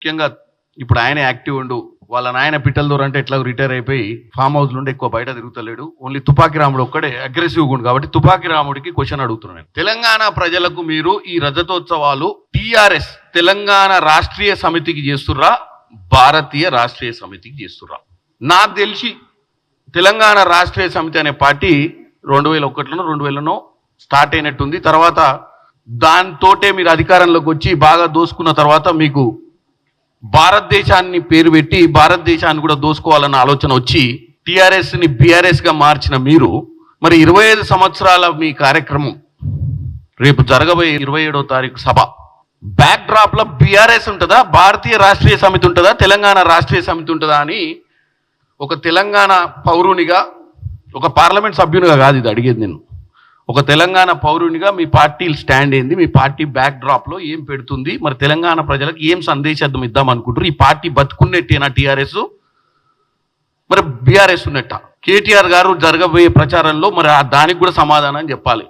ముఖ్యంగా ఇప్పుడు ఆయన యాక్టివ్ ఉండు, వాళ్ళ నాయన పిట్టల దూరం అంటే ఎట్లా రిటైర్ అయిపోయి ఫామ్ హౌస్ నుండి ఎక్కువ బయట తిరుగుతలేడు. ఓన్లీ తుపాకి రాముడు ఒక్కడే అగ్రెసివ్గా ఉండు కాబట్టి తుపాకి రాముడికి క్వశ్చన్ అడుగుతున్నాను. తెలంగాణ ప్రజలకు మీరు ఈ రజతోత్సవాలు టిఆర్ఎస్ తెలంగాణ రాష్ట్రీయ సమితికి చేస్తుర్రా, భారతీయ రాష్ట్రీయ సమితికి చేస్తుర్రా? నాకు తెలిసి తెలంగాణ రాష్ట్రీయ సమితి అనే పార్టీ 2001లోనో 2000లోనో స్టార్ట్ అయినట్టుంది. తర్వాత దాంతోటే మీరు అధికారంలోకి వచ్చి బాగా దోసుకున్న తర్వాత మీకు భారతదేశాన్ని పేరు పెట్టి భారతదేశాన్ని కూడా దోసుకోవాలన్న ఆలోచన వచ్చి టిఆర్ఎస్ని బీఆర్ఎస్గా మార్చిన మీరు మరి 25 సంవత్సరాల మీ కార్యక్రమం రేపు జరగబోయే 27వ తారీఖు సభ బ్యాక్ డ్రాప్ లో బీఆర్ఎస్ ఉంటుందా, భారతీయ రాష్ట్రీయ సమితి ఉంటుందా, తెలంగాణ రాష్ట్రీయ సమితి ఉంటుందా అని ఒక తెలంగాణ పౌరునిగా, ఒక పార్లమెంట్ సభ్యునిగా కాదు ఇది అడిగేది నేను, ఒక తెలంగాణ పౌరునిగా మీ పార్టీ స్టాండ్ ఏంది, మీ పార్టీ బ్యాక్ డ్రాప్ లో ఏం పెడుతుంది, మరి తెలంగాణ ప్రజలకు ఏం సందేశం ఇద్దాం అనుకుంటారు? ఈ పార్టీ బతుకున్నట్టేనా టీఆర్ఎస్, మరి బీఆర్ఎస్ ఉన్నట్ట? కేటీఆర్ గారు జరగబోయే ప్రచారంలో మరి దానికి కూడా సమాధానం చెప్పాలి.